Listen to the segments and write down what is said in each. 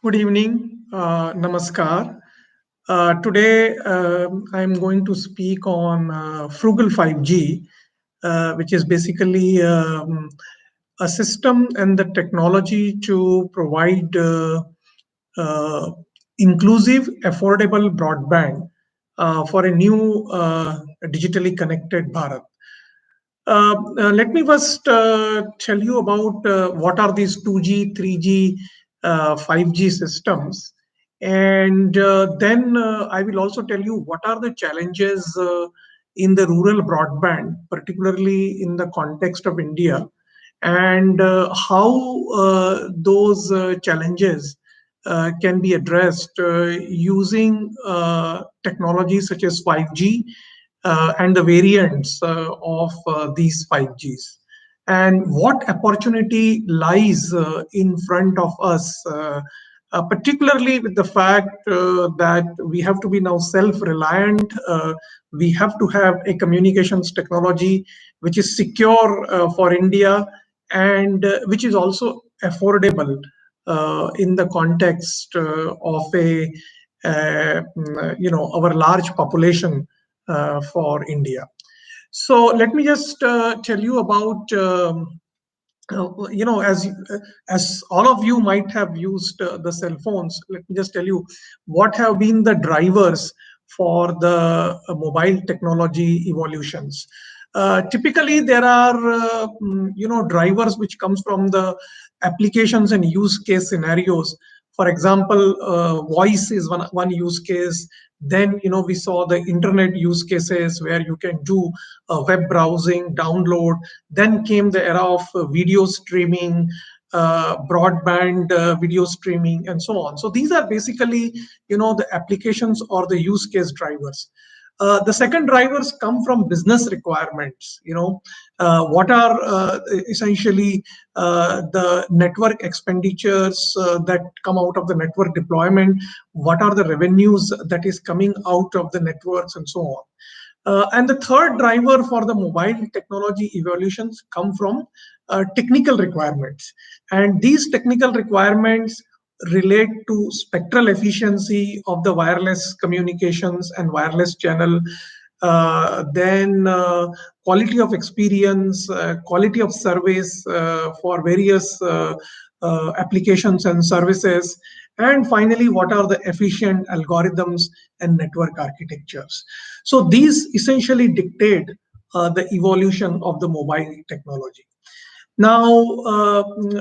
Good evening, Namaskar. Today I'm going to speak on Frugal 5G, which is basically a system and the technology to provide uh, inclusive, affordable broadband for a new digitally connected Bharat. Let me first tell you about what are these 2G, 3G, 5G systems. And then I will also tell you what are the challenges in the rural broadband, particularly in the context of India, and how those challenges can be addressed using technologies such as 5G and the variants of these 5Gs, and what opportunity lies in front of us, particularly with the fact that we have to be now self-reliant. We have to have a communications technology which is secure for India, and which is also affordable in the context of a our large population for India. So let me just tell you about as all of you might have used the cell phones. Let me just tell you what have been the drivers for the mobile technology evolutions. Typically there are drivers which comes from the applications and use case scenarios. For example, voice is one use case. Then we saw the internet use cases where you can do web browsing, download. Then came the era of video streaming, broadband video streaming, and so on. So these are basically the applications or the use case drivers. The second drivers come from business requirements. What are essentially the network expenditures that come out of the network deployment? What are the revenues that is coming out of the networks, and so on. And the third driver for the mobile technology evolutions come from technical requirements. And these technical requirements relate to spectral efficiency of the wireless communications and wireless channel, then quality of experience, quality of service for various applications and services, and finally, what are the efficient algorithms and network architectures. So these essentially dictate the evolution of the mobile technology. Now,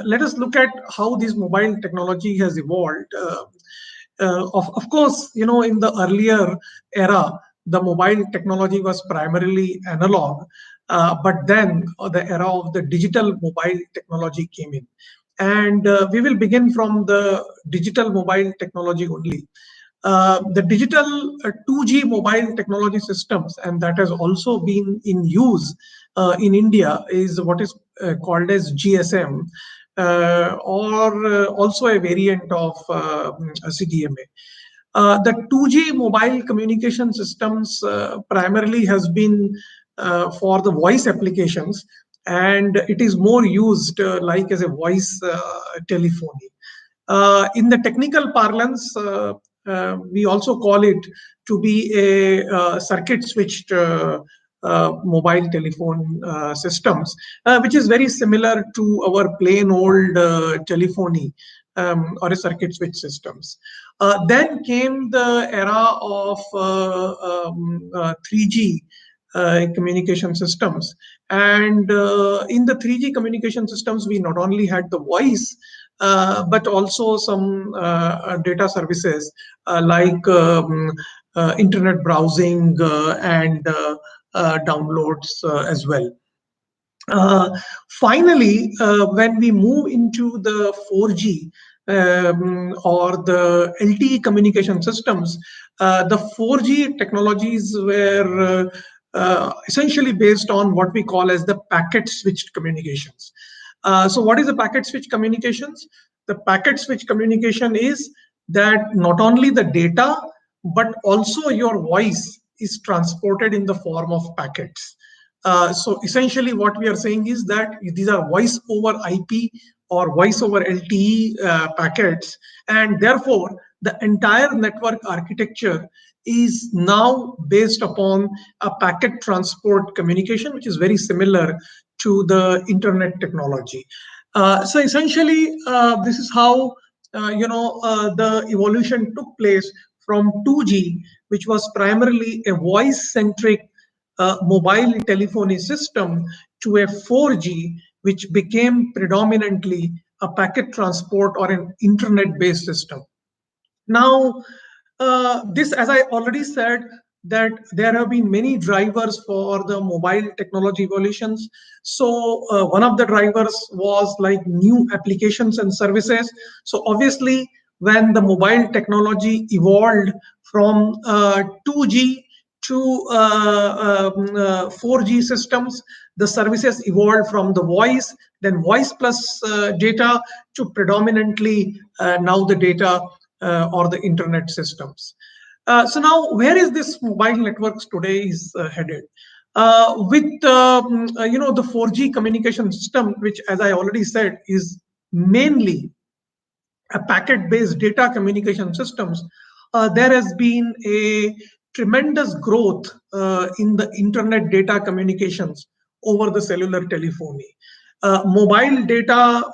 let us look at how this mobile technology has evolved. Of course, in the earlier era, the mobile technology was primarily analog, but then the era of the digital mobile technology came in. And we will begin from the digital mobile technology only. The digital 2G mobile technology systems, and that has also been in use in India, is what is called as GSM, or also a variant of CDMA. The 2G mobile communication systems primarily has been for the voice applications, and it is more used like as a voice telephony. In the technical parlance, we also call it to be a circuit switched mobile telephone systems, which is very similar to our plain old telephony or a circuit switch systems. Then came the era of 3G communication systems. And in the 3G communication systems, we not only had the voice, but also some data services like internet browsing and downloads as well. Uh, Finally, when we move into the 4G, or the LTE communication systems, the 4G technologies were essentially based on what we call as the packet switched communications. So what is the packet switch communications? The packet switch communication is that not only the data, but also your voice is transported in the form of packets. So essentially what we are saying is that these are voice over IP or voice over LTE packets, and therefore the entire network architecture is now based upon a packet transport communication, which is very similar to the internet technology. So essentially, this is how the evolution took place from 2G, which was primarily a voice-centric mobile telephony system, to a 4G, which became predominantly a packet transport or an internet-based system. Now, this, as I already said, that there have been many drivers for the mobile technology evolutions. So one of the drivers was like new applications and services. So obviously, when the mobile technology evolved from 2G to 4G systems, the services evolved from the voice, then voice plus data, to predominantly now the data or the internet systems. So now, where is this mobile networks today is headed? With the 4G communication system, which, as I already said, is mainly a packet-based data communication systems, there has been a tremendous growth in the internet data communications over the cellular telephony. Mobile data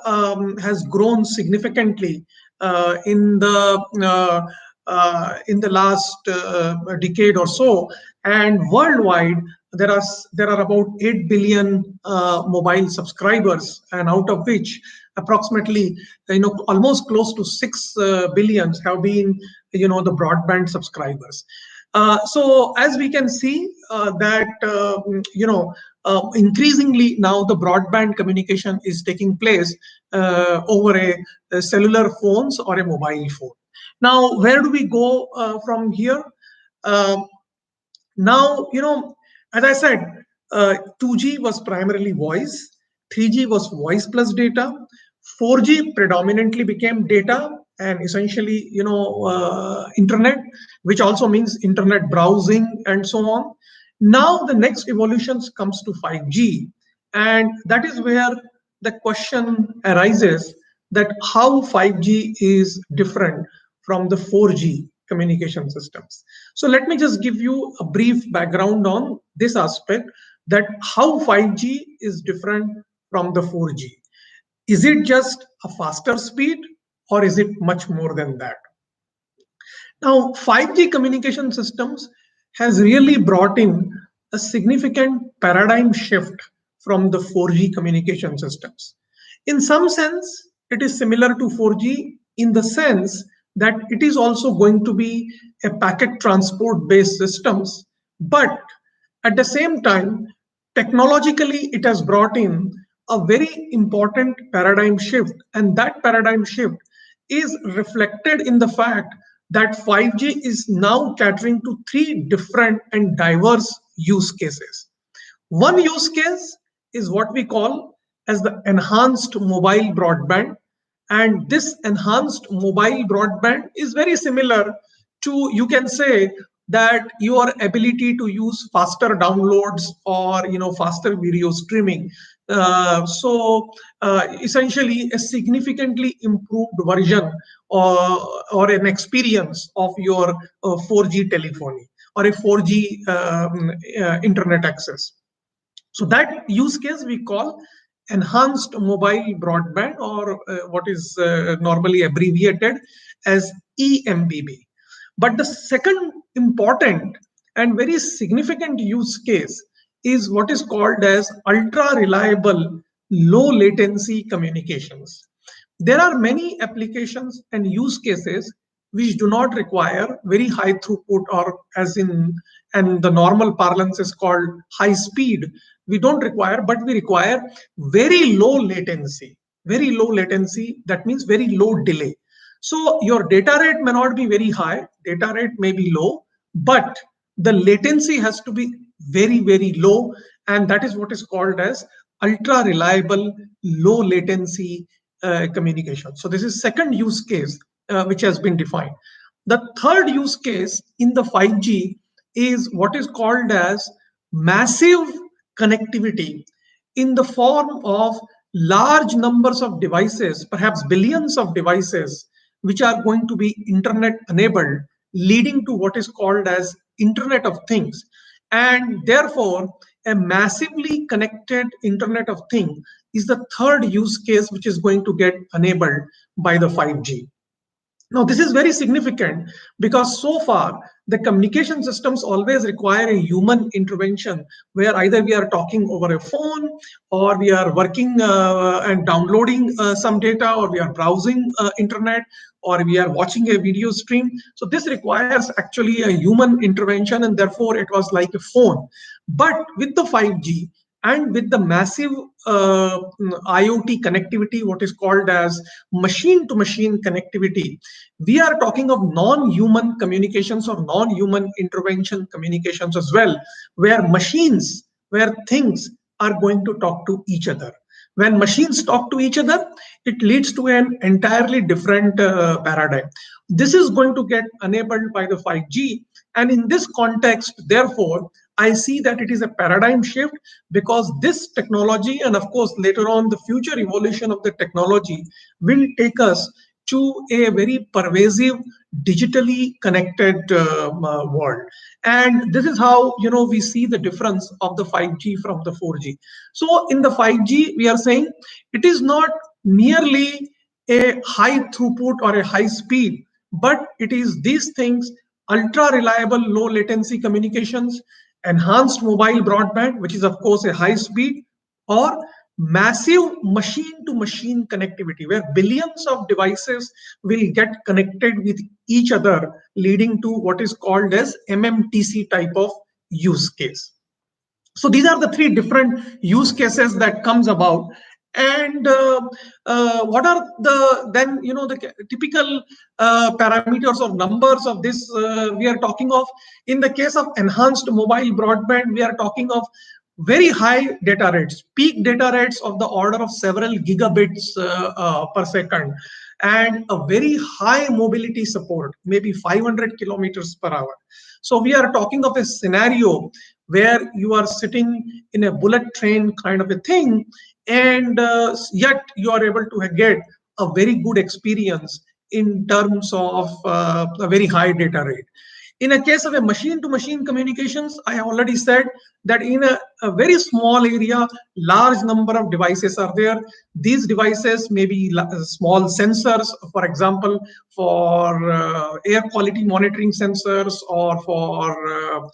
has grown significantly in the last decade or so, and worldwide there are about 8 billion mobile subscribers, and out of which approximately almost close to 6 billions have been the broadband subscribers. So as we can see that increasingly now the broadband communication is taking place over a cellular phones or a mobile phone. Now, where do we go from here? Um, Now, as I said, 2G was primarily voice, 3G was voice plus data, 4G predominantly became data and essentially, internet, which also means internet browsing and so on. Now, the next evolutions comes to 5G, and that is where the question arises that how 5G is different from the 4G communication systems. So let me just give you a brief background on this aspect, that how 5G is different from the 4G. Is it just a faster speed, or is it much more than that? Now, 5G communication systems has really brought in a significant paradigm shift from the 4G communication systems. In some sense, it is similar to 4G in the sense that it is also going to be a packet transport based systems, but at the same time, technologically, it has brought in a very important paradigm shift, and that paradigm shift is reflected in the fact that 5G is now catering to three different and diverse use cases. One use case is what we call as the enhanced mobile broadband. And this enhanced mobile broadband is very similar to, you can say, that your ability to use faster downloads or faster video streaming. Essentially a significantly improved version or an experience of your 4G telephony or a 4G internet access. So that use case we call enhanced mobile broadband, or what is normally abbreviated as EMBB. But the second important and very significant use case is what is called as ultra reliable low latency communications. There are many applications and use cases which do not require very high throughput, or as in and the normal parlance is called high speed. We don't require, but we require very low latency. Very low latency, that means very low delay. So your data rate may not be very high, data rate may be low, but the latency has to be very, very low. And that is what is called as ultra reliable, low latency communication. So this is second use case which has been defined. The third use case in the 5G is what is called as massive connectivity in the form of large numbers of devices, perhaps billions of devices, which are going to be internet enabled, leading to what is called as Internet of Things. And therefore, a massively connected Internet of Things is the third use case which is going to get enabled by the 5G. Now, this is very significant because so far the communication systems always require a human intervention where either we are talking over a phone or we are working and downloading some data or we are browsing internet or we are watching a video stream. So this requires actually a human intervention and therefore it was like a phone. But with the 5G, and with the massive IoT connectivity, what is called as machine-to-machine connectivity, we are talking of non-human communications or non-human intervention communications as well, where machines, where things are going to talk to each other. When machines talk to each other, it leads to an entirely different paradigm. This is going to get enabled by the 5G. And in this context, therefore, I see that it is a paradigm shift because this technology, and of course, later on, the future evolution of the technology will take us to a very pervasive, digitally connected world. And this is how we see the difference of the 5G from the 4G. So in the 5G, we are saying it is not merely a high throughput or a high speed, but it is these things: ultra reliable, low latency communications, enhanced mobile broadband, which is of course a high speed, or massive machine to machine connectivity, where billions of devices will get connected with each other, leading to what is called as MMTC type of use case. So these are the three different use cases that comes about. And what are the then the typical parameters or numbers of this we are talking of? In the case of enhanced mobile broadband, we are talking of very high data rates, peak data rates of the order of several gigabits per second, and a very high mobility support, maybe 500 kilometers per hour. So we are talking of a scenario where you are sitting in a bullet train kind of a thing, and yet you are able to get a very good experience in terms of a very high data rate. In a case of a machine-to-machine communications, I have already said that in a very small area, large number of devices are there. These devices may be small sensors, for example, for air quality monitoring sensors or for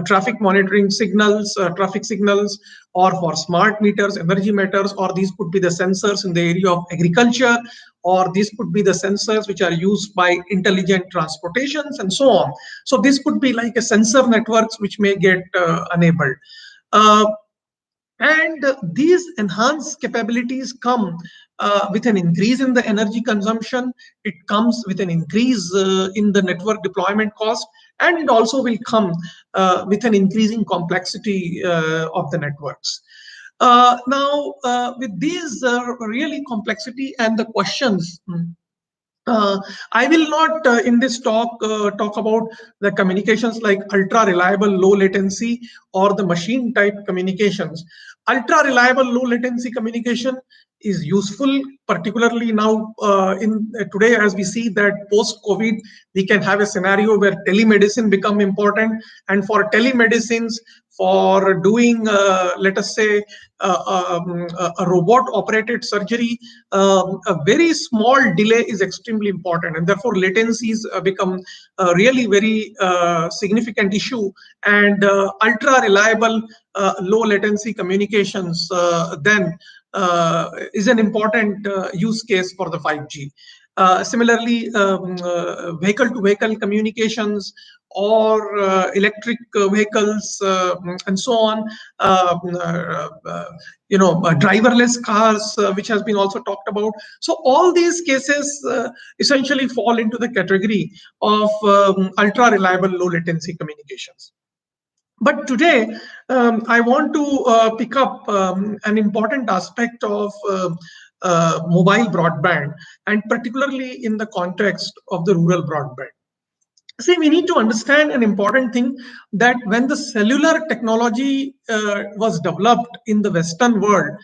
traffic monitoring signals, traffic signals, or for smart meters, energy meters, or these could be the sensors in the area of agriculture, or these could be the sensors which are used by intelligent transportations and so on. So this could be like a sensor networks which may get enabled. Uh, and these enhanced capabilities come with an increase in the energy consumption. It comes with an increase in the network deployment cost, and it also will come with an increasing complexity of the networks. With these really complexity and the questions, I will not in this talk about the communications like ultra reliable low latency or the machine type communications. Ultra reliable low latency communication is useful, particularly now in today, as we see that post COVID we can have a scenario where telemedicine become important, and for telemedicines, for doing let us say a robot operated surgery, a very small delay is extremely important, and therefore latencies become a really very significant issue. And ultra reliable low latency communications then is an important use case for the 5G. Similarly, vehicle to vehicle communications or electric vehicles and so on, driverless cars, which has been also talked about. So all these cases essentially fall into the category of ultra reliable low latency communications. But today, I want to pick up an important aspect of mobile broadband, and particularly in the context of the rural broadband. See, we need to understand an important thing, that when the cellular technology was developed in the Western world,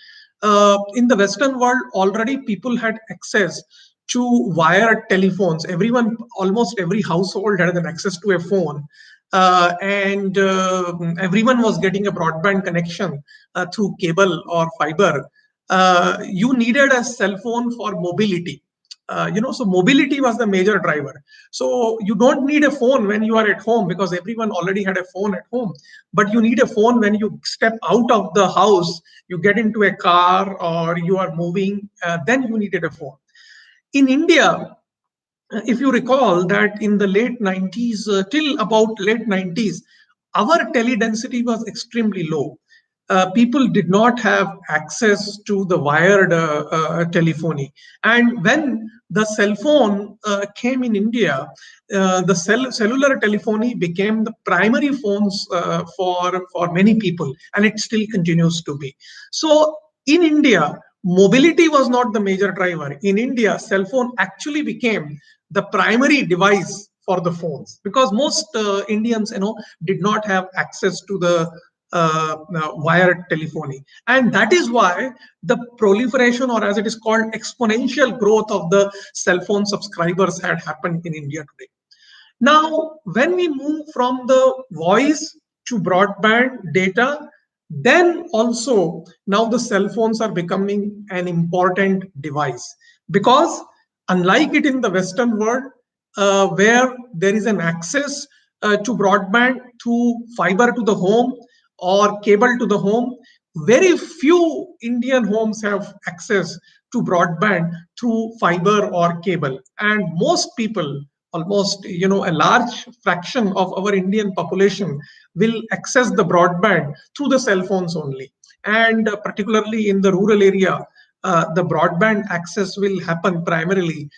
already people had access to wired telephones. Everyone, almost every household had an access to a phone. And everyone was getting a broadband connection through cable or fiber. You needed a cell phone for mobility. So mobility was the major driver. So you don't need a phone when you are at home, because everyone already had a phone at home. But you need a phone when you step out of the house, you get into a car or you are moving, then you needed a phone. In India, if you recall that in the late 90s, till about late 90s, our tele density was extremely low. People did not have access to the wired telephony. And when the cell phone came in India, the cellular telephony became the primary phones for many people, and it still continues to be. So in India, mobility was not the major driver. In India, cell phone actually became the primary device for the phones, because most Indians, did not have access to the wired telephony. And that is why the proliferation, or as it is called, exponential growth of the cell phone subscribers had happened in India today. Now, when we move from the voice to broadband data, then also now the cell phones are becoming an important device, because unlike it in the Western world, where there is an access to broadband through fiber to the home or cable to the home, very few Indian homes have access to broadband through fiber or cable. And most people, almost a large fraction of our Indian population, will access the broadband through the cell phones only. And particularly in the rural area, the broadband access will happen primarily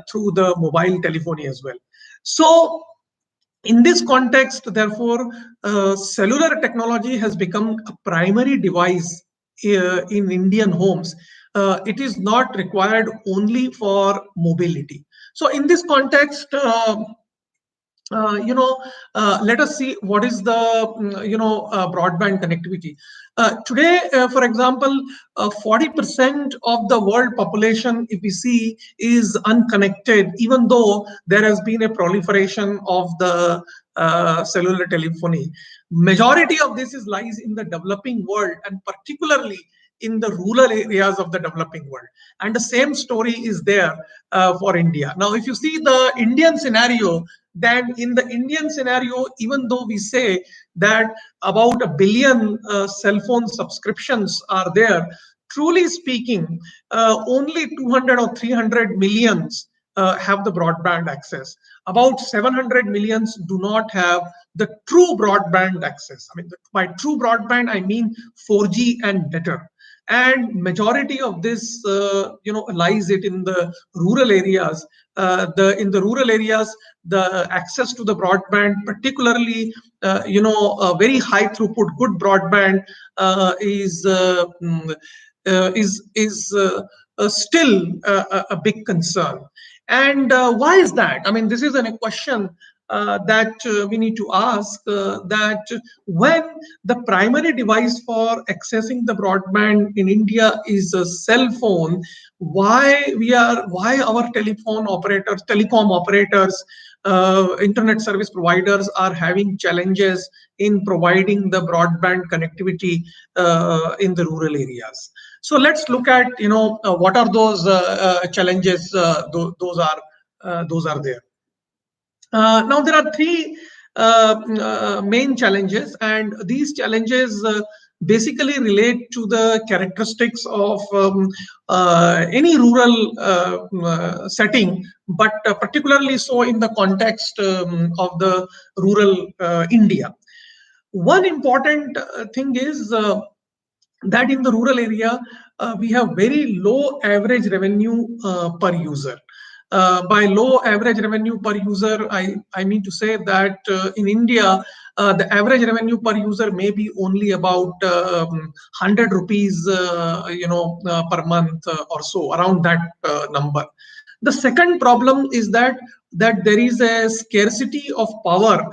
through the mobile telephony as well. So in this context, therefore, cellular technology has become a primary device in Indian homes. It is not required only for mobility. So in this context, let us see what is the broadband connectivity. Today, for example, 40% of the world population, if we see, is unconnected, even though there has been a proliferation of the cellular telephony. Majority of this is lies in the developing world, and particularly in the rural areas of the developing world. And the same story is there for India. Now, if you see the Indian scenario, then in the Indian scenario, even though we say that about 1 billion cell phone subscriptions are there, truly speaking, only 200 or 300 millions have the broadband access. About 700 millions do not have the true broadband access. I mean, by true broadband, I mean 4G and better. And majority of this, lies it in the rural areas. In the rural areas, the access to the broadband, particularly, very high throughput, good broadband, is still a big concern. And why is that? I mean, this is a question that we need to ask, that when the primary device for accessing the broadband in India is a cell phone, why our telecom operators, internet service providers are having challenges in providing the broadband connectivity in the rural areas. So let's look at what are those challenges. Those are there. Now, there are three main challenges, and these challenges basically relate to the characteristics of any rural setting, but particularly so in the context of the rural India. One important thing is that in the rural area, we have very low average revenue per user. By low average revenue per user, I mean to say that in India, the average revenue per user may be only about 100 rupees, per month or so, around that number. The second problem is that there is a scarcity of power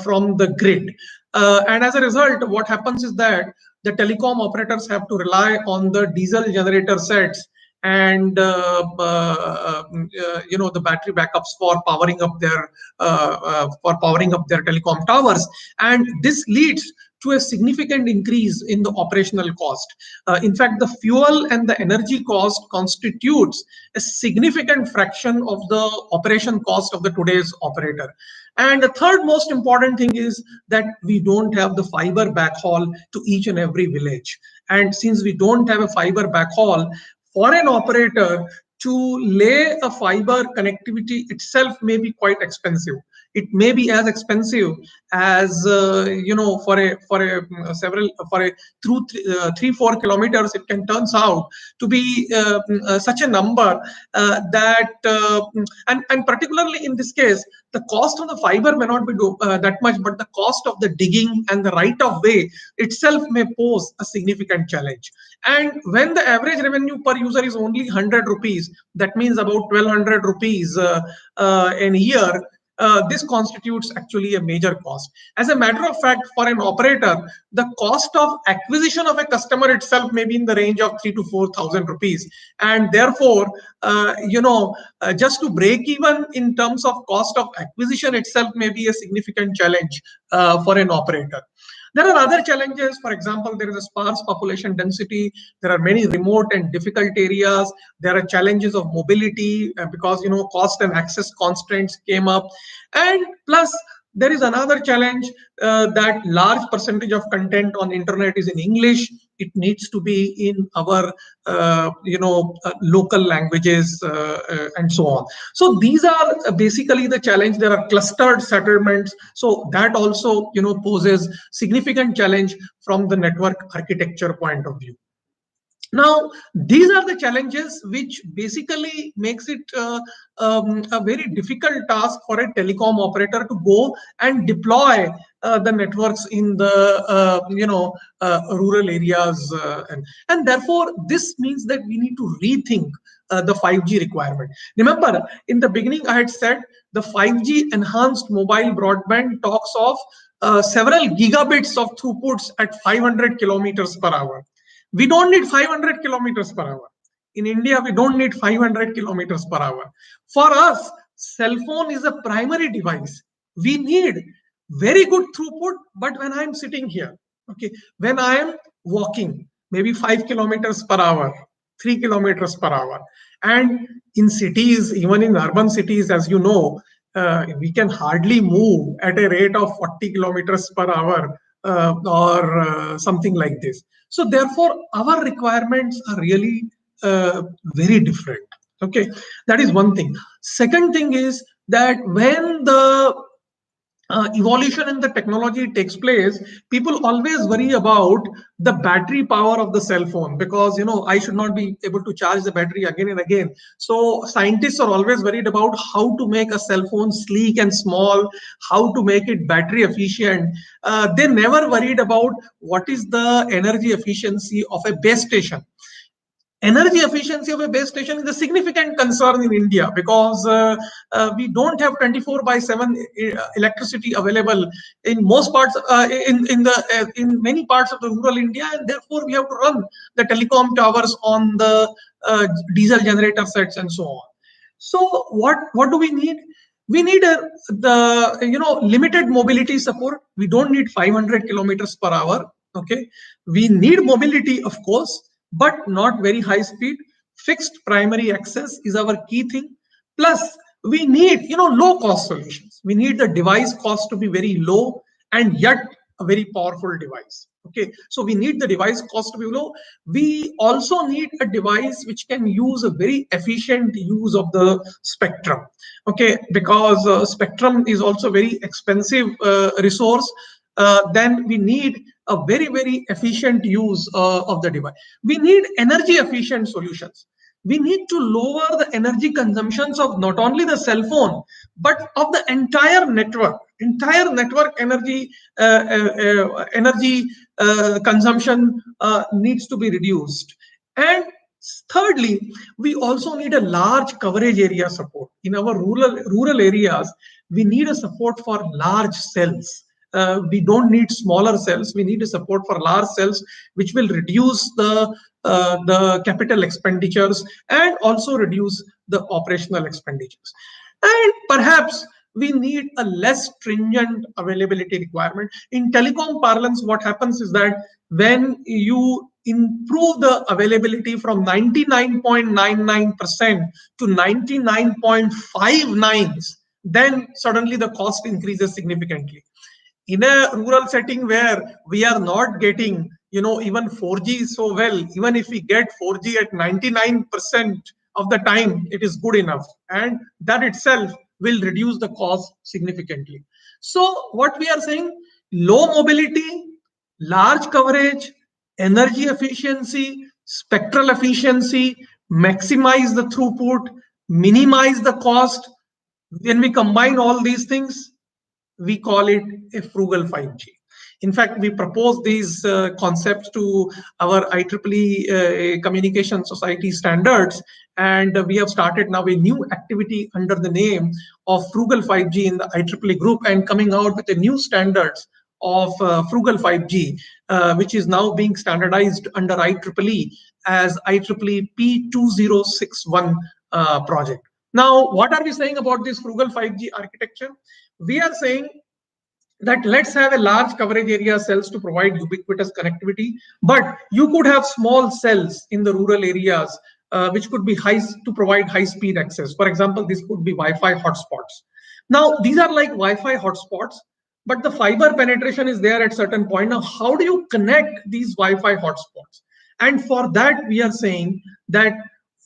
from the grid, and as a result, what happens is that the telecom operators have to rely on the diesel generator sets and the battery backups for powering up their telecom towers, and this leads to a significant increase in the operational cost. In fact, the fuel and the energy cost constitutes a significant fraction of the operation cost of the today's operator. And the third most important thing is that we don't have the fiber backhaul to each and every village. And since we don't have a fiber backhaul, for an operator to lay a fiber connectivity itself may be quite expensive. It may be as expensive as for a through 3-4 kilometers. It can turns out to be such a number and particularly in this case, the cost of the fiber may not be that much, but the cost of the digging and the right of way itself may pose a significant challenge. And when the average revenue per user is only 100 rupees, that means about 1200 rupees in a year. This constitutes actually a major cost. As a matter of fact, for an operator, the cost of acquisition of a customer itself may be in the range of 3 to 4,000 rupees, and therefore, just to break even in terms of cost of acquisition itself may be a significant challenge for an operator. There are other challenges. For example, there is a sparse population density. There are many remote and difficult areas. There are challenges of mobility because cost and access constraints came up. And plus, there is another challenge that large percentage of content on internet is in English. It needs to be in our local languages and so on. So these are basically the challenge. There are clustered settlements, so that also poses significant challenge from the network architecture point of view. Now, these are the challenges which basically makes it a very difficult task for a telecom operator to go and deploy the networks in the rural areas, and therefore this means that we need to rethink the 5G requirement. Remember, in the beginning I had said the 5G enhanced mobile broadband talks of several gigabits of throughputs at 500 kilometers per hour. We don't need 500 kilometers per hour. In India, we don't need 500 kilometers per hour. For us, cell phone is a primary device. We need very good throughput, but when I'm sitting here, okay, when I am walking, maybe 5 kilometers per hour, 3 kilometers per hour. And in cities, even in urban cities, as you know, we can hardly move at a rate of 40 kilometers per hour or something like this. So therefore, our requirements are really very different. Okay, that is one thing. Second thing is that when the evolution in the technology takes place, people always worry about the battery power of the cell phone because I should not be able to charge the battery again and again. So scientists are always worried about how to make a cell phone sleek and small, how to make it battery efficient. They never worried about what is the energy efficiency of a base station. Energy efficiency of a base station is a significant concern in India because we don't have 24/7 electricity available in most parts, in many parts of the rural India, and therefore we have to run the telecom towers on the diesel generator sets and so on. So what do we need? We need the limited mobility support. We don't need 500 kilometers per hour. Okay, we need mobility, of course, but not very high speed. Fixed primary access is our key thing. Plus, we need low cost solutions. We need the device cost to be very low and yet a very powerful device. Okay, so we need the device cost to be low. We also need a device which can use a very efficient use of the spectrum. Okay, because spectrum is also very expensive resource. Then we need a very efficient use of the device. We need energy efficient solutions. We need to lower the energy consumptions of not only the cell phone but of the entire network energy energy consumption needs to be reduced. And thirdly, we also need a large coverage area support. In our rural areas, we need a support for large cells. We don't need smaller cells. We need a support for large cells, which will reduce the capital expenditures and also reduce the operational expenditures. And perhaps we need a less stringent availability requirement. In telecom parlance, what happens is that when you improve the availability from 99.99% to 99.59, then suddenly the cost increases significantly. In a rural setting where we are not getting, even 4G so well, even if we get 4G at 99% of the time, it is good enough, and that itself will reduce the cost significantly. So what we are saying, low mobility, large coverage, energy efficiency, spectral efficiency, maximize the throughput, minimize the cost. When we combine all these things, we call it a frugal 5G. In fact, we propose these concepts to our IEEE Communication Society standards, and we have started now a new activity under the name of Frugal 5G in the IEEE group, and coming out with a new standards of Frugal 5G, which is now being standardized under IEEE as IEEE P2061 project. Now, what are we saying about this Frugal 5G architecture? We are saying that let's have a large coverage area cells to provide ubiquitous connectivity, but you could have small cells in the rural areas which could be to provide high speed access. For example, this could be Wi-Fi hotspots. Now, these are like Wi-Fi hotspots, but the fiber penetration is there at certain point. Now, how do you connect these Wi-Fi hotspots? And for that, we are saying that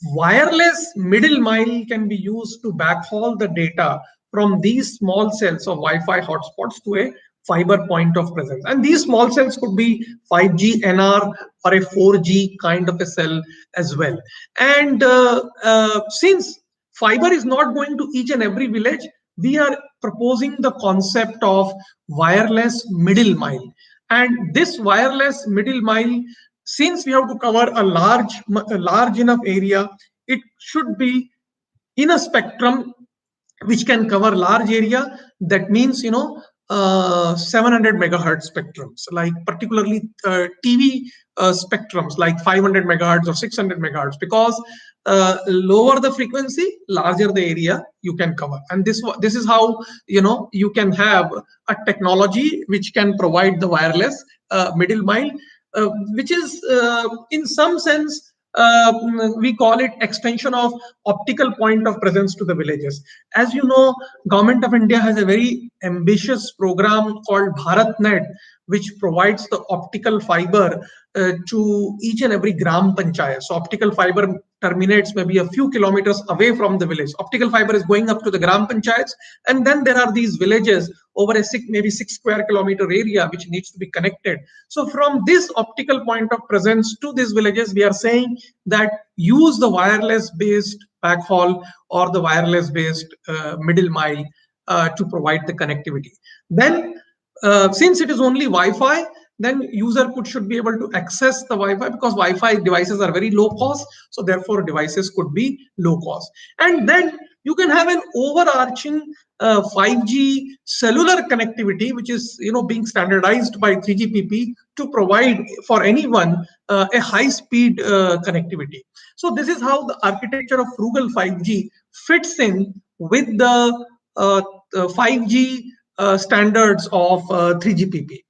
wireless middle mile can be used to backhaul the data from these small cells of Wi-Fi hotspots to a fiber point of presence. And these small cells could be 5G NR or a 4G kind of a cell as well. And since fiber is not going to each and every village, we are proposing the concept of wireless middle mile. And this wireless middle mile, since we have to cover a large enough area, it should be in a spectrum which can cover large area. That means 700 megahertz spectrums, like particularly TV spectrums like 500 megahertz or 600 megahertz, because lower the frequency, larger the area you can cover. And this is how you can have a technology which can provide the wireless middle mile, which is in some sense we call it extension of optical point of presence to the villages. As you know, Government of India has a very ambitious program called BharatNet, which provides the optical fiber to each and every gram panchayat. So optical fiber terminates maybe a few kilometers away from the village. Optical fiber is going up to the gram panchayats, and then there are these villages over a maybe 6 square kilometer area which needs to be connected. So from this optical point of presence to these villages, we are saying that use the wireless based backhaul or the wireless based middle mile to provide the connectivity. Then since it is only Wi-Fi, then user should be able to access the Wi-Fi, because Wi-Fi devices are very low cost, so therefore devices could be low cost. And then you can have an overarching 5G cellular connectivity, which is being standardized by 3GPP to provide for anyone a high speed connectivity. So this is how the architecture of Frugal 5G fits in with the 5G standards of 3GPP.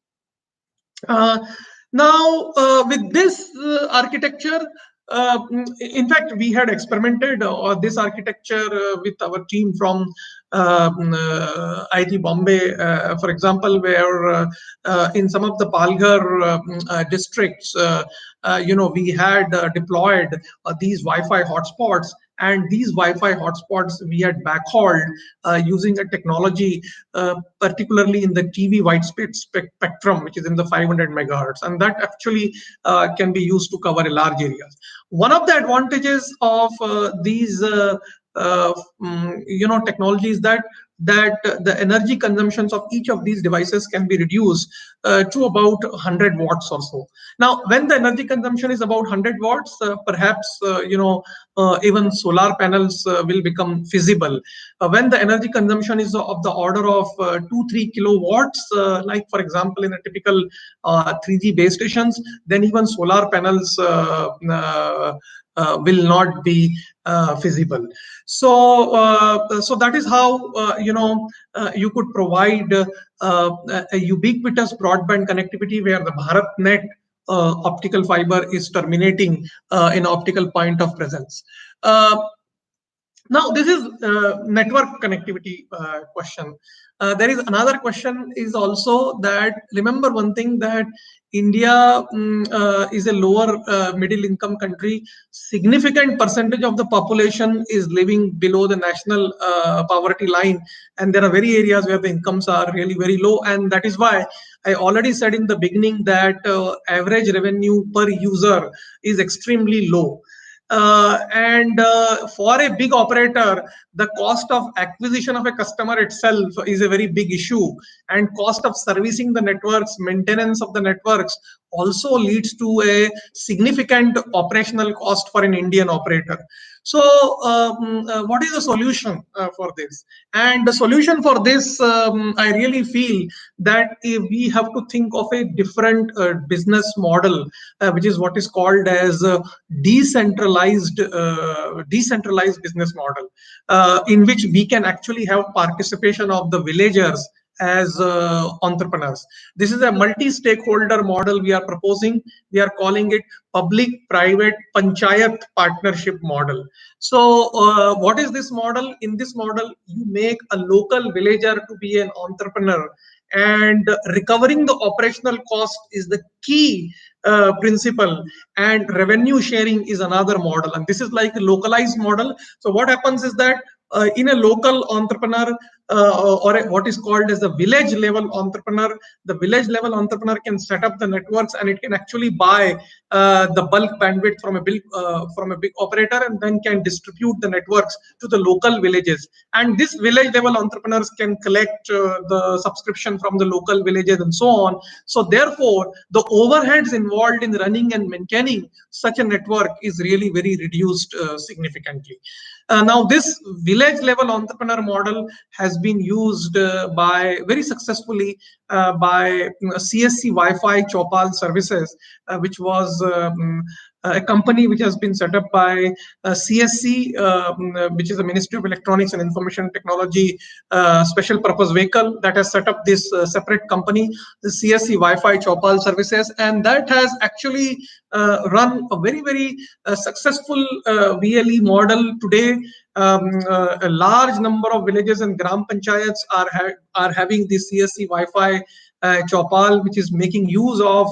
Now, with this architecture, In fact, we had experimented this architecture with our team from IT Bombay, for example, where in some of the Palghar districts, we had deployed these Wi-Fi hotspots, and these Wi-Fi hotspots we had backhauled using a technology, particularly in the TV white space spectrum, which is in the 500 megahertz, and that actually can be used to cover a large areas. One of the advantages of these technologies that the energy consumptions of each of these devices can be reduced to about 100 watts or so. Now, when the energy consumption is about 100 watts, perhaps even solar panels will become feasible. When the energy consumption is of the order of 2-3 kilowatts, like for example in a typical 3G base stations, then even solar panels will not be feasible. So that is how you could provide a ubiquitous broadband connectivity where the BharatNet optical fiber is terminating in optical point of presence. Now, this is network connectivity question. There is another question is also that, remember one thing, that India is a lower middle income country. Significant percentage of the population is living below the national poverty line, and there are very areas where the incomes are really very low, and that is why I already said in the beginning that average revenue per user is extremely low. And for a big operator, the cost of acquisition of a customer itself is a very big issue, and cost of servicing the networks, maintenance of the networks also leads to a significant operational cost for an Indian operator. So what is the solution for this? And the solution for this, I really feel that we have to think of a different business model, which is what is called as decentralized business model, in which we can actually have participation of the villagers as entrepreneurs. This is a multi-stakeholder model we are proposing. We are calling it public-private panchayat partnership model. So what is this model? In this model, you make a local villager to be an entrepreneur, and recovering the operational cost is the key principle, and revenue sharing is another model, and this is like a localized model. So what happens is that in a local entrepreneur, what is called as the village level entrepreneur, the village level entrepreneur can set up the networks, and it can actually buy the bulk bandwidth from a big operator, and then can distribute the networks to the local villages. And this village level entrepreneurs can collect the subscription from the local villages and so on. So therefore, the overheads involved in running and maintaining such a network is really very reduced significantly. Now, this village level entrepreneur model has been used by very successfully by CSC Wi-Fi Chopal Services, which was a company which has been set up by CSC, which is the Ministry of Electronics and Information Technology special purpose vehicle that has set up this separate company, the CSC Wi-Fi Chopal Services, and that has actually run a very, very successful VLE model today. A large number of villages and gram panchayats are having the CSC Wi-Fi Chopal, which is making use of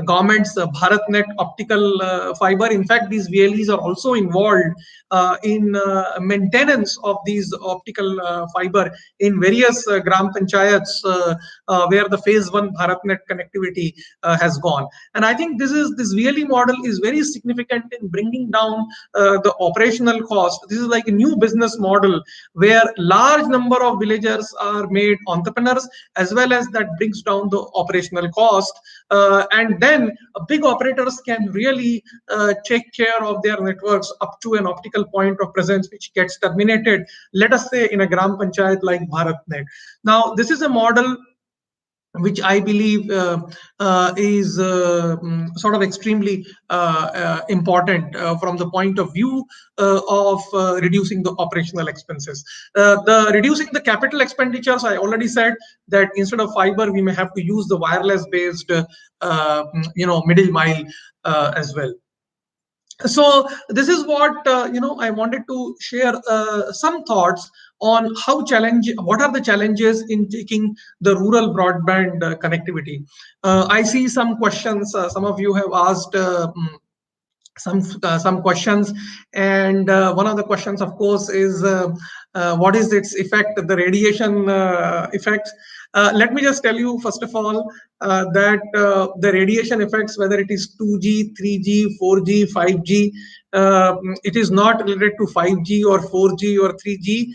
government's BharatNet optical fiber. In fact, these VLEs are also involved in maintenance of these optical fiber in various gram panchayats where the phase 1 BharatNet connectivity has gone. And I think this VLE model is very significant in bringing down the operational cost. This is like a new business model where large number of villagers are made entrepreneurs, as well as that brings down the operational cost, and then big operators can really take care of their networks up to an optical point of presence which gets terminated, let us say in a gram panchayat like BharatNet. Now, this is a model which I believe is sort of extremely important from the point of view of reducing the operational expenses. The reducing the capital expenditures, I already said that instead of fiber, we may have to use the wireless based middle mile as well. So this is what I wanted to share some thoughts on what are the challenges in taking the rural broadband connectivity. I see some questions, some of you have asked some questions, and one of the questions, of course, is what is its effect, the radiation effects. Let me just tell you first of all that the radiation effects, whether it is 2G, 3G, 4G, 5G, it is not related to 5G or 4G or 3G.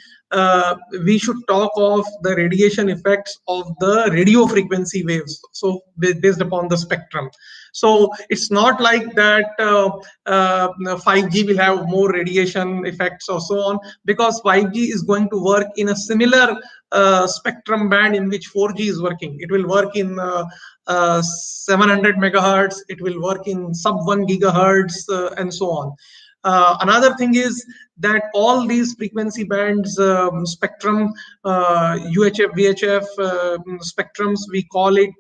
We should talk of the radiation effects of the radio frequency waves, so based upon the spectrum. So it's not like that 5G will have more radiation effects or so on, because 5G is going to work in a similar spectrum band in which 4G is working. It will work in 700 megahertz, it will work in sub 1 gigahertz, and so on. Another thing is that all these frequency bands, spectrum, UHF, VHF spectrums, we call it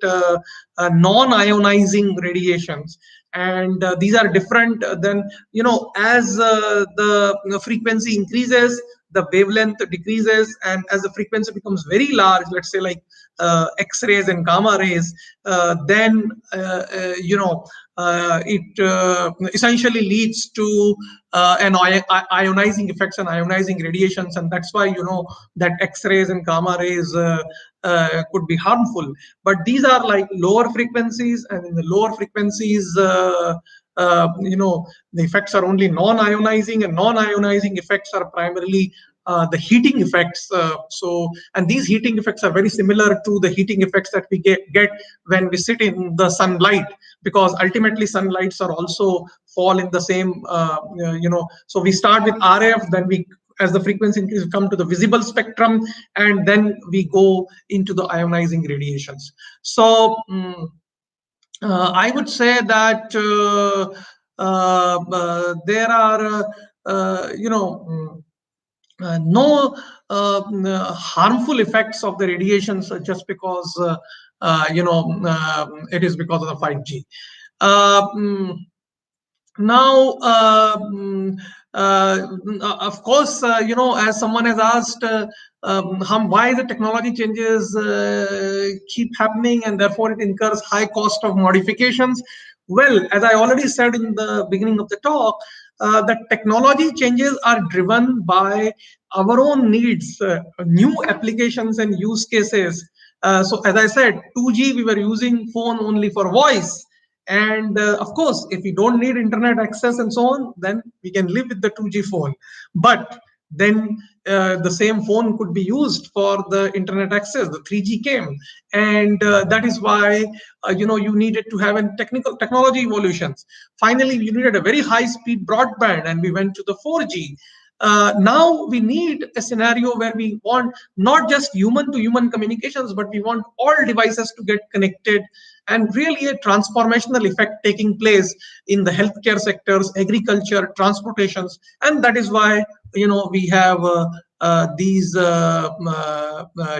non-ionizing radiations. And these are different than, as the frequency increases, the wavelength decreases, and as the frequency becomes very large, let's say like X-rays and gamma rays, then it essentially leads to an ionizing effects and ionizing radiations, and that's why that X-rays and gamma rays could be harmful. But these are like lower frequencies, and in the lower frequencies, the effects are only non-ionizing, and non-ionizing effects are primarily the heating effects. And these heating effects are very similar to the heating effects that we get when we sit in the sunlight, because ultimately sunlights are also fall in the same, so we start with RF, then we, as the frequency increases, come to the visible spectrum, and then we go into the ionizing radiations. So I would say that there are, no harmful effects of the radiations just because it is because of the 5G. Now, of course, as someone has asked, why the technology changes keep happening, and therefore it incurs high cost of modifications. Well, as I already said in the beginning of the talk, the technology changes are driven by our own needs, new applications and use cases. So as I said, 2G, we were using phone only for voice. And of course, if we don't need internet access and so on, then we can live with the 2G phone. But then the same phone could be used for the internet access. The 3G came, and that is why you needed to have a technology evolutions. Finally, you needed a very high speed broadband, and we went to the 4G. Now we need a scenario where we want not just human to human communications, but we want all devices to get connected, and really a transformational effect taking place in the healthcare sectors, agriculture, transportations. And that is why we have these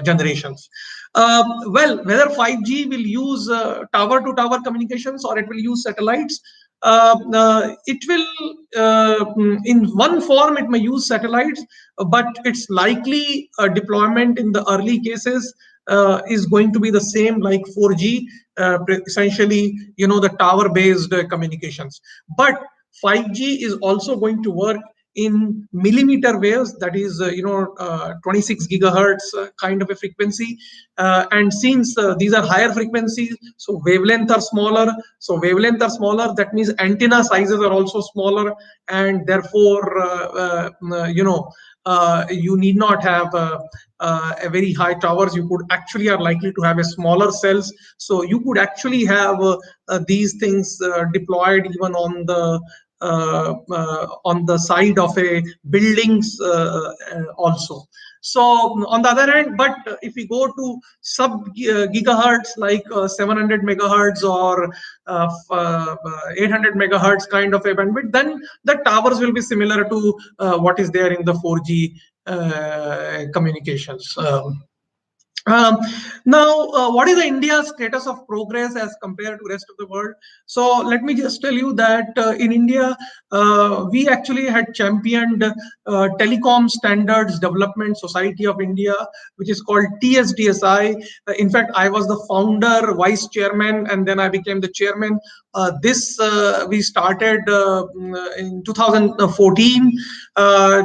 generations. Well, whether 5G will use tower to tower communications or it will use satellites, it will, in one form it may use satellites, but its likely deployment in the early cases is going to be the same like 4G, essentially the tower based communications. But 5G is also going to work in millimeter waves, that is 26 gigahertz kind of a frequency, and since these are higher frequencies, so wavelength are smaller, that means antenna sizes are also smaller, and therefore you need not have a very high towers. You could actually are likely to have a smaller cells, so you could actually have these things deployed even on the side of a buildings also. So on the other hand, but if we go to sub gigahertz like 700 megahertz or 800 megahertz kind of a bandwidth, then the towers will be similar to what is there in the 4G communications. Um, Now, what is the India's status of progress as compared to rest of the world? So let me just tell you that in India, we actually had championed Telecom Standards Development Society of India, which is called TSDSI. In fact, I was the founder, vice chairman, and then I became the chairman. This we started in 2014.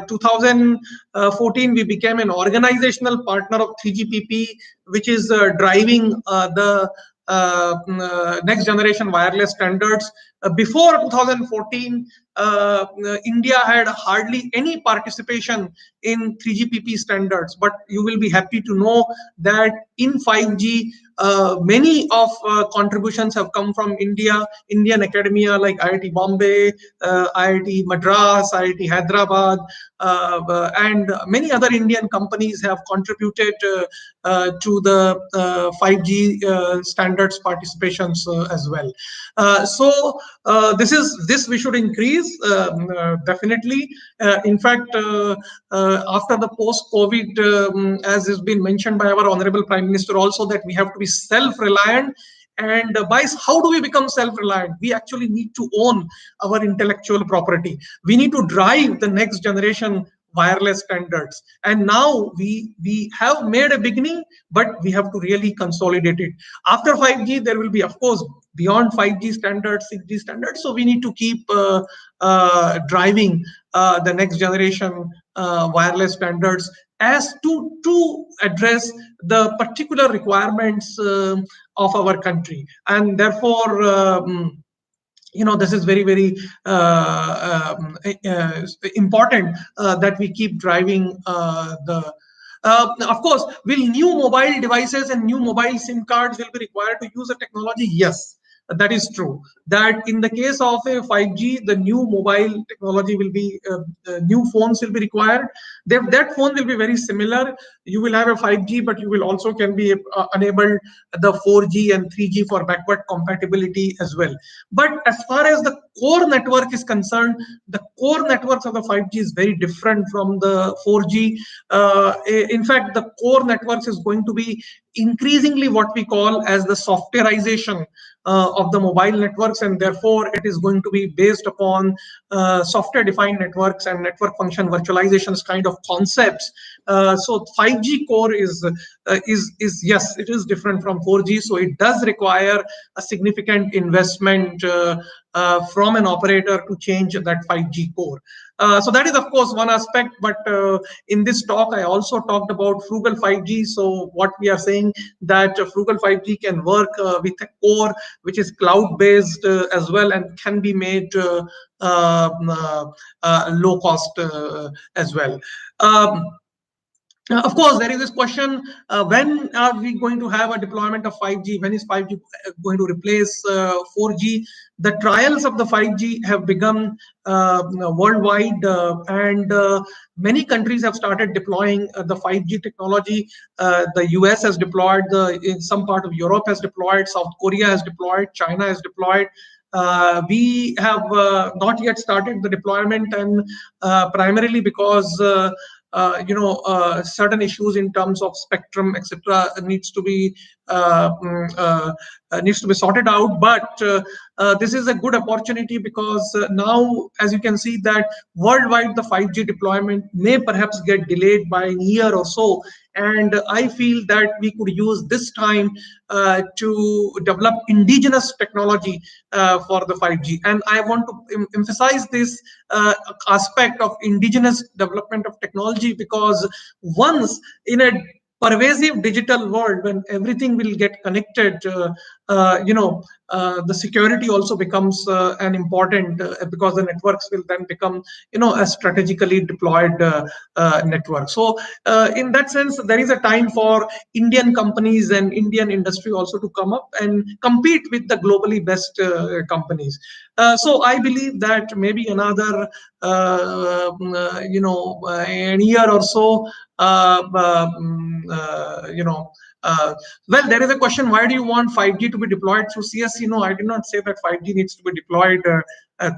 2014, we became an organizational partner of 3GPP, which is driving the next generation wireless standards. Before 2014, India had hardly any participation in 3GPP standards, but you will be happy to know that in 5G, many of contributions have come from India, Indian academia like IIT Bombay, IIT Madras, IIT Hyderabad, and many other Indian companies have contributed to the 5G standards participations as well. This we should increase definitely. In fact, after the post-COVID, as has been mentioned by our Honorable Prime Minister also, that we have to be self-reliant. And by how do we become self-reliant? We actually need to own our intellectual property. We need to drive the next generation wireless standards. And now we have made a beginning, but we have to really consolidate it. After 5G, there will be, of course, beyond 5G standards, 6G standards. So we need to keep driving the next generation wireless standards as to address the particular requirements of our country. And therefore, this is very, very important that we keep driving the of course, will new mobile devices and new mobile SIM cards will be required to use the technology? Yes, that is true. That in the case of a 5G, the new mobile technology will be, new phones will be required. That phone will be very similar. You will have a 5G, but you will also can be enabled the 4G and 3G for backward compatibility as well. But as far as the core network is concerned, the core networks of the 5G is very different from the 4G. In fact, the core networks is going to be increasingly what we call as the softwareization of the mobile networks, and therefore it is going to be based upon software defined networks and network function virtualizations kind of concepts. So 5G core is yes, it is different from 4G, so it does require a significant investment from an operator to change that 5G core. So that is of course one aspect, but in this talk I also talked about Frugal 5G. So what we are saying that Frugal 5G can work with a core which is cloud based as well, and can be made low cost as well. Um, of course, there is this question, when are we going to have a deployment of 5G? When is 5G going to replace 4G? The trials of the 5G have begun worldwide, and many countries have started deploying the 5G technology. The US has deployed, in some part of Europe has deployed, South Korea has deployed, China has deployed. We have not yet started the deployment, and primarily because certain issues in terms of spectrum, etc., needs to be sorted out. But this is a good opportunity because now, as you can see, that worldwide the 5G deployment may perhaps get delayed by a year or so, and I feel that we could use this time to develop indigenous technology for the 5G. And I want to emphasize this aspect of indigenous development of technology, because once in a pervasive digital world, when everything will get connected, the security also becomes an important, because the networks will then become a strategically deployed network. So in that sense, there is a time for Indian companies and Indian industry also to come up and compete with the globally best companies. So I believe that maybe another a year or so, Well, there is a question, why do you want 5G to be deployed through CSC? No, I did not say that 5G needs to be deployed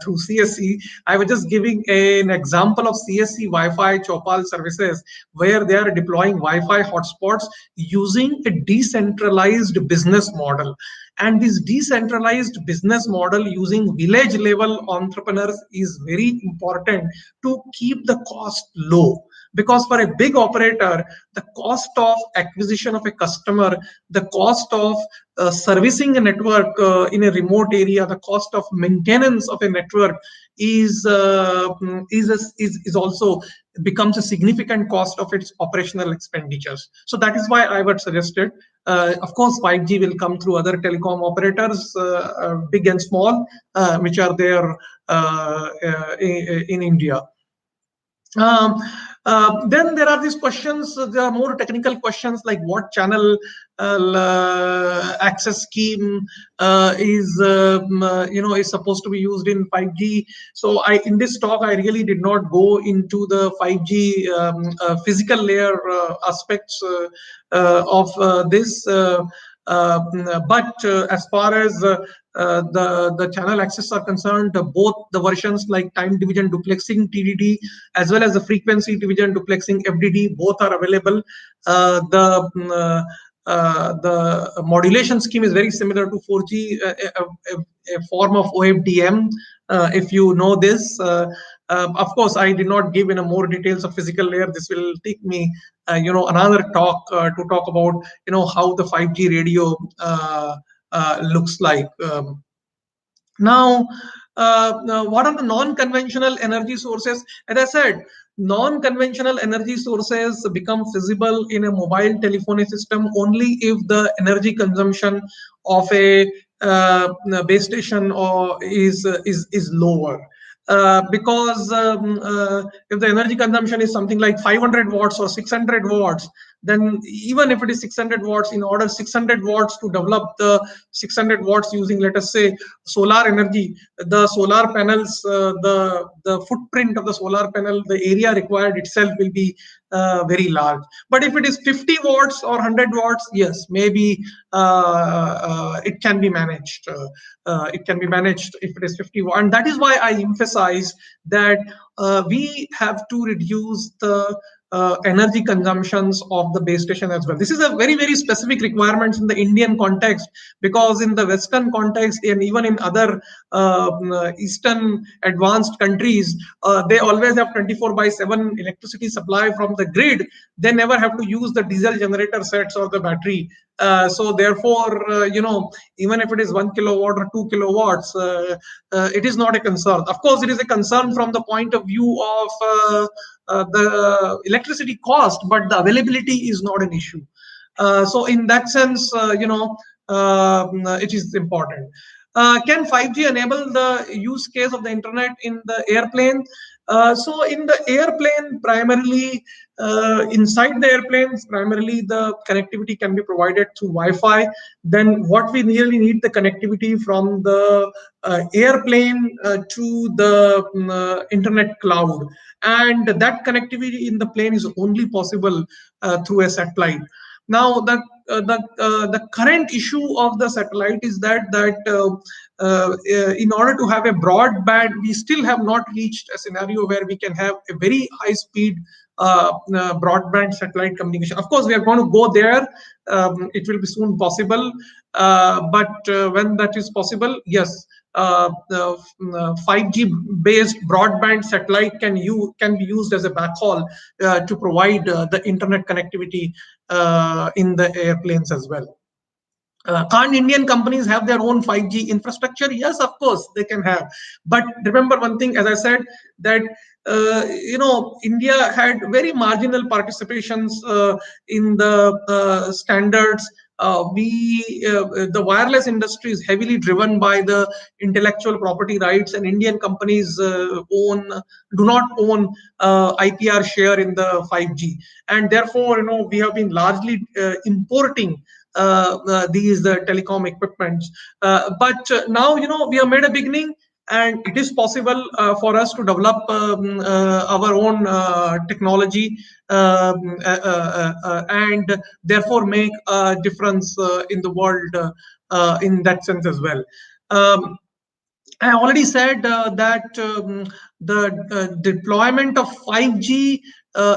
through CSC. I was just giving an example of CSC Wi-Fi Chopal services where they are deploying Wi-Fi hotspots using a decentralized business model. And this decentralized business model using village level entrepreneurs is very important to keep the cost low. Because for a big operator, the cost of acquisition of a customer, the cost of servicing a network in a remote area, the cost of maintenance of a network is also becomes a significant cost of its operational expenditures. So that is why I would suggest it. Of course, 5G will come through other telecom operators, big and small, which are there in India. Um, then there are these questions, there are more technical questions like what channel access scheme is supposed to be used in 5G. So in this talk, I really did not go into the 5G physical layer aspects of this. But as far as the channel access are concerned, both the versions like time division duplexing TDD as well as the frequency division duplexing FDD, both are available. The modulation scheme is very similar to 4G, a form of OFDM. If you know this, of course, I did not give in a more details of physical layer. This will take me, another talk to talk about, how the 5G radio looks like. Now, what are the non-conventional energy sources? As I said, non-conventional energy sources become feasible in a mobile telephony system only if the energy consumption of a base station is lower. Because if the energy consumption is something like 500 watts or 600 watts, then even if it is 600 watts, in order 600 watts to develop the 600 watts using, let us say, solar energy, the solar panels, the footprint of the solar panel, the area required itself will be very large. But if it is 50 watts or 100 watts, yes, maybe it can be managed. It can be managed if it is 50 watts. And that is why I emphasize that we have to reduce the energy consumptions of the base station as well. This is a very, very specific requirements in the Indian context, because in the Western context and even in other Eastern advanced countries, they always have 24/7 electricity supply from the grid. They never have to use the diesel generator sets or the battery. So therefore, even if it is 1 kilowatt or 2 kilowatts, it is not a concern. Of course, it is a concern from the point of view of the electricity cost, but the availability is not an issue. So in that sense, it is important. Can 5G enable the use case of the internet in the airplane? So in the airplane, primarily inside the airplanes, primarily the connectivity can be provided through Wi-Fi. Then what we really need the connectivity from the airplane to the internet cloud, and that connectivity in the plane is only possible through a satellite. Now, the current issue of the satellite is that in order to have a broadband, we still have not reached a scenario where we can have a very high speed broadband satellite communication. Of course, we are going to go there. It will be soon possible. But when that is possible, yes, the 5G based broadband satellite can be used as a backhaul to provide the internet connectivity in the airplanes as well. Can't Indian companies have their own 5G infrastructure? Yes, of course they can have. But remember one thing, as I said, that India had very marginal participations in the standards. The wireless industry is heavily driven by the intellectual property rights, and Indian companies do not own IPR share in the 5G, and therefore we have been largely importing these telecom equipments. But now we have made a beginning. and it is possible for us to develop our own technology, and therefore make a difference in the world in that sense as well. Um, I already said that the deployment of 5G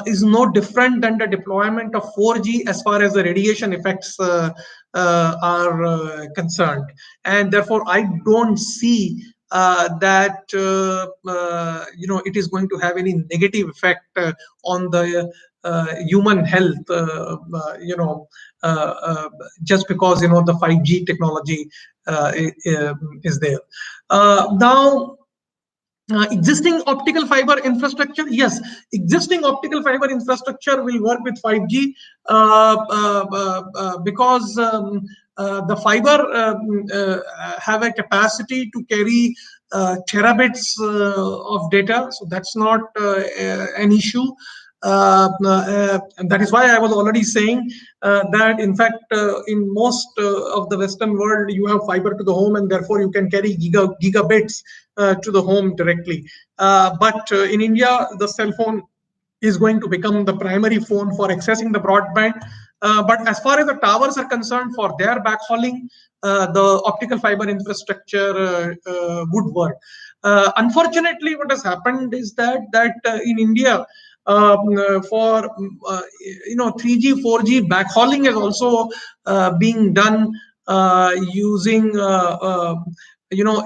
is no different than the deployment of 4G as far as the radiation effects are concerned, and therefore I don't see that it is going to have any negative effect on the human health, just because the 5G technology is there. Now, existing optical fiber infrastructure, yes, existing optical fiber infrastructure will work with 5G because the fiber have a capacity to carry terabits of data, so that's not an issue. And that is why I was already saying that in fact in most of the Western world you have fiber to the home, and therefore you can carry gigabits to the home directly. But in India, the cell phone is going to become the primary phone for accessing the broadband. But as far as the towers are concerned, for their backhauling, the optical fiber infrastructure would work. Unfortunately, what has happened is that in India, for 3G, 4G backhauling is also being done using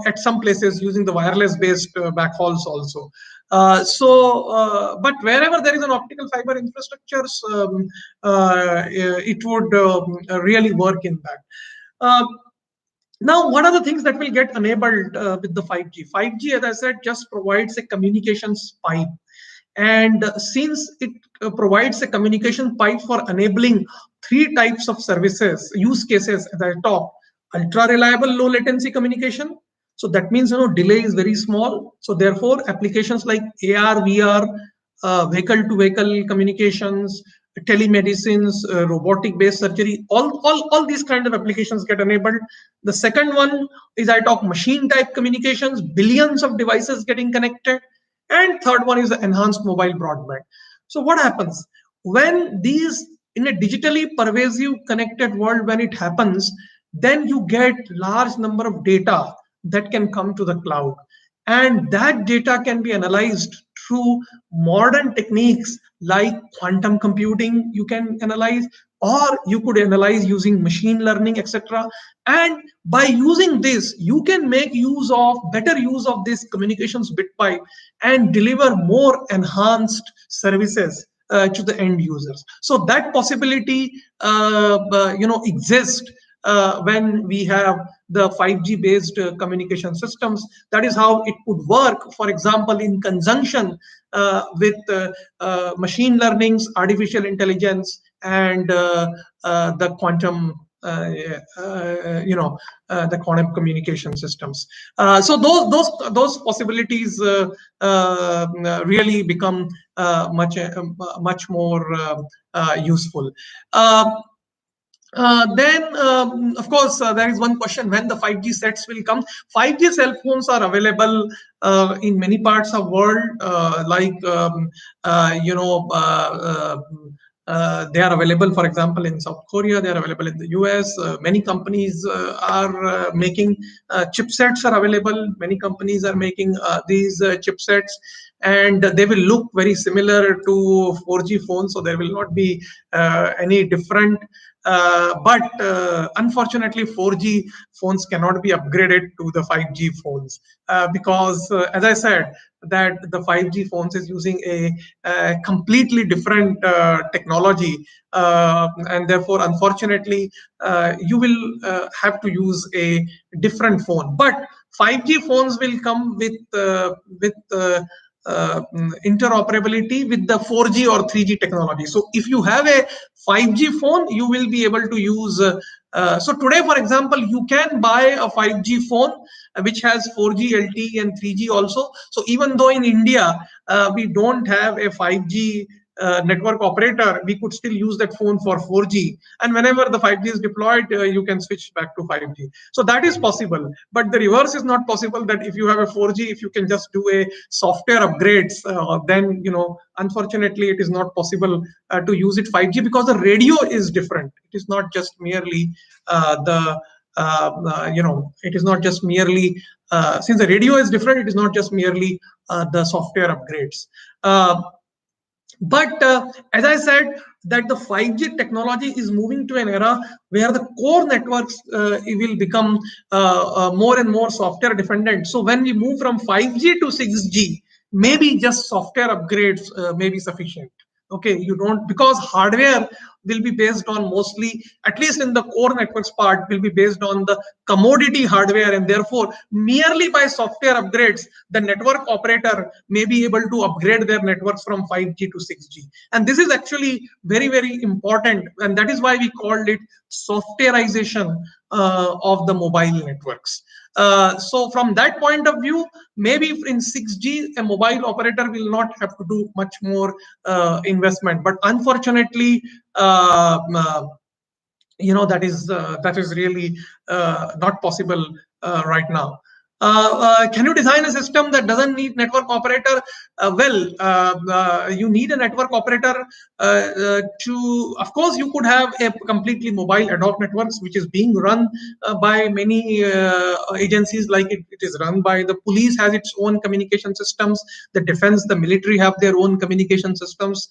at some places using the wireless based backhauls also. But wherever there is an optical fiber infrastructure, it would really work in that. Uh, Now, what are the things that will get enabled with the 5G? 5G, as I said, just provides a communications pipe. And since it provides a communication pipe for enabling three types of services, use cases, as I talked: ultra reliable low latency communication. So that means delay is very small. So therefore, applications like AR, VR, vehicle to vehicle communications, telemedicines, robotic based surgery, all these kind of applications get enabled. The second one is, I talk machine type communications, billions of devices getting connected. And third one is the enhanced mobile broadband. So what happens when these, in a digitally pervasive connected world, when it happens, then you get large number of data that can come to the cloud, and that data can be analyzed through modern techniques like quantum computing. You can analyze, or you could analyze using machine learning, etc. And by using this, you can make better use of this communications bit pipe and deliver more enhanced services to the end users. So that possibility exists when we have the 5G based communication systems. That is how it could work, for example, in conjunction with machine learnings, artificial intelligence, and the quantum the quantum communication systems. So those possibilities really become much more useful. Then, of course, there is one question: when the 5G sets will come. 5G cell phones are available in many parts of world, they are available, for example, in South Korea. They are available in the US. Many companies are making chipsets are available. Many companies are making these chipsets, and they will look very similar to 4G phones. So there will not be any different. But unfortunately, 4G phones cannot be upgraded to the 5G phones because, as I said, that the 5G phones is using a completely different technology, and therefore, unfortunately, you will have to use a different phone. But 5G phones will come with interoperability with the 4G or 3G technology. So if you have a 5G phone, you will be able to use. So today, for example, you can buy a 5G phone which has 4G LTE and 3G also. So even though in India we don't have a 5G network operator, we could still use that phone for 4G. And whenever the 5G is deployed, you can switch back to 5G. So that is possible. But the reverse is not possible, that if you have a 4G, if you can just do a software upgrades, then, unfortunately, it is not possible to use it 5G, because the radio is different. It is not just merely it is not just merely, since the radio is different, it is not just merely the software upgrades. But as I said, that the 5G technology is moving to an era where the core networks will become more and more software dependent. So when we move from 5G to 6G, maybe just software upgrades may be sufficient. Okay, you don't, because hardware will be based on mostly, at least in the core networks part, will be based on the commodity hardware, and therefore merely by software upgrades the network operator may be able to upgrade their networks from 5G to 6G. And this is actually very, very important, and that is why we called it softwareization of the mobile networks. So from that point of view, maybe in 6G, a mobile operator will not have to do much more investment. But unfortunately, that is really not possible right now. Can you design a system that doesn't need network operator? You need a network operator to, of course, you could have a completely mobile ad hoc networks, which is being run by many agencies. Like it is run by the police, has its own communication systems. The defense, the military have their own communication systems.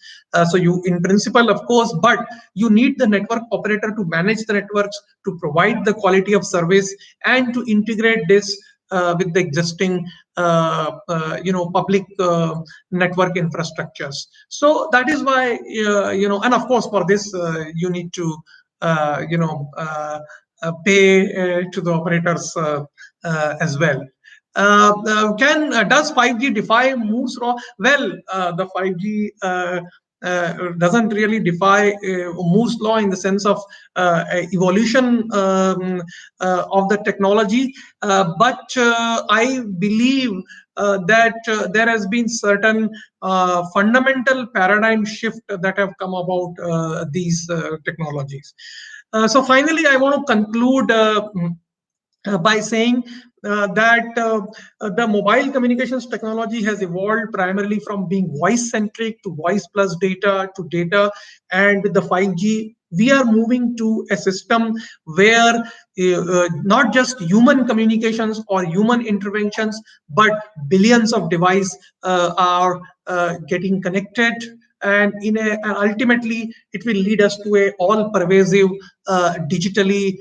So you, in principle, of course, but you need the network operator to manage the networks, to provide the quality of service, and to integrate this with the existing public network infrastructures. So that is why and of course for this you need to pay to the operators as well. Does 5G defy Moore's law? Well, the 5G doesn't really defy Moore's law in the sense of evolution of the technology, but I believe that there has been certain fundamental paradigm shift that have come about these technologies. So finally, I want to conclude by saying that the mobile communications technology has evolved primarily from being voice centric to voice plus data, and with the 5G we are moving to a system where not just human communications or human interventions, but billions of devices are getting connected, and and ultimately it will lead us to a all pervasive digitally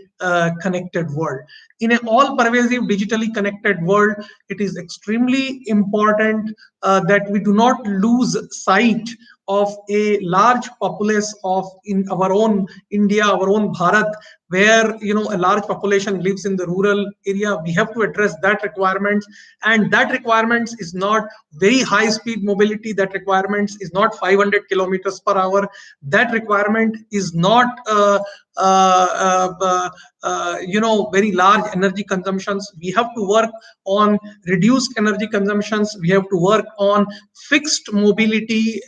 connected world. In an all-pervasive digitally connected world, it is extremely important that we do not lose sight of a large populace of in our own India, our own Bharat, where a large population lives in the rural area. We have to address that requirement, and that requirement is not very high speed mobility. That requirement is not 500 kilometers per hour. That requirement is not very large energy consumptions. We have to work on reduced energy consumptions. We have to work on fixed mobility,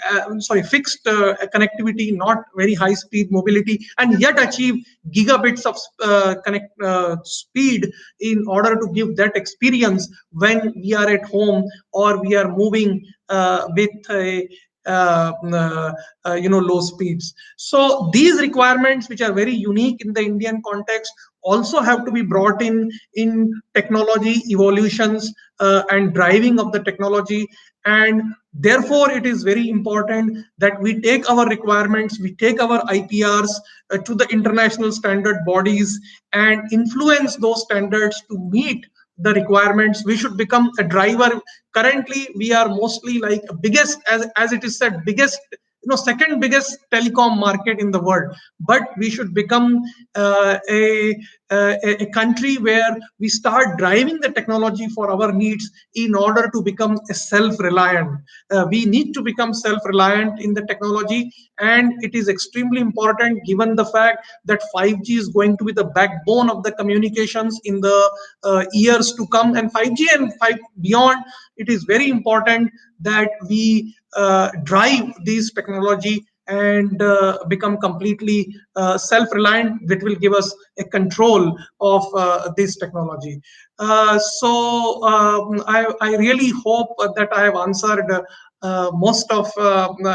fixed connectivity, not very high speed mobility, and yet achieve gigabits of speed in order to give that experience when we are at home or we are moving with a low speeds. So these requirements, which are very unique in the Indian context, also have to be brought in technology evolutions and driving of the technology. And therefore it is very important that we take our requirements, we take our IPRs to the international standard bodies and influence those standards to meet the requirements. We should become a driver. Currently we are mostly like biggest, as it is said, biggest, second biggest telecom market in the world, but we should become a a country where we start driving the technology for our needs in order to become a self-reliant. We need to become self-reliant in the technology, and it is extremely important given the fact that 5G is going to be the backbone of the communications in the years to come, and 5G and 5 beyond. It is very important that we drive this technology and become completely self-reliant, that will give us a control of this technology. I really hope that I have answered most of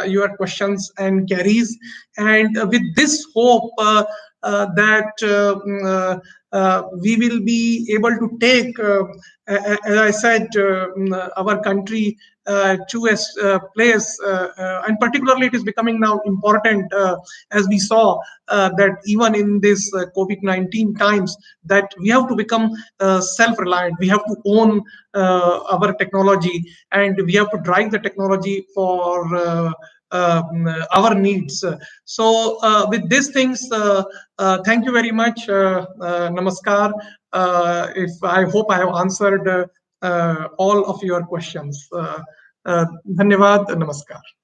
your questions and queries, and with this hope that we will be able to take, as I said, our country to a place, and particularly it is becoming now important, as we saw that even in this COVID-19 times, that we have to become self-reliant. We have to own our technology, and we have to drive the technology for our needs. So with these things, thank you very much. Namaskar. If I hope I have answered all of your questions. धन्यवाद. नमस्कार.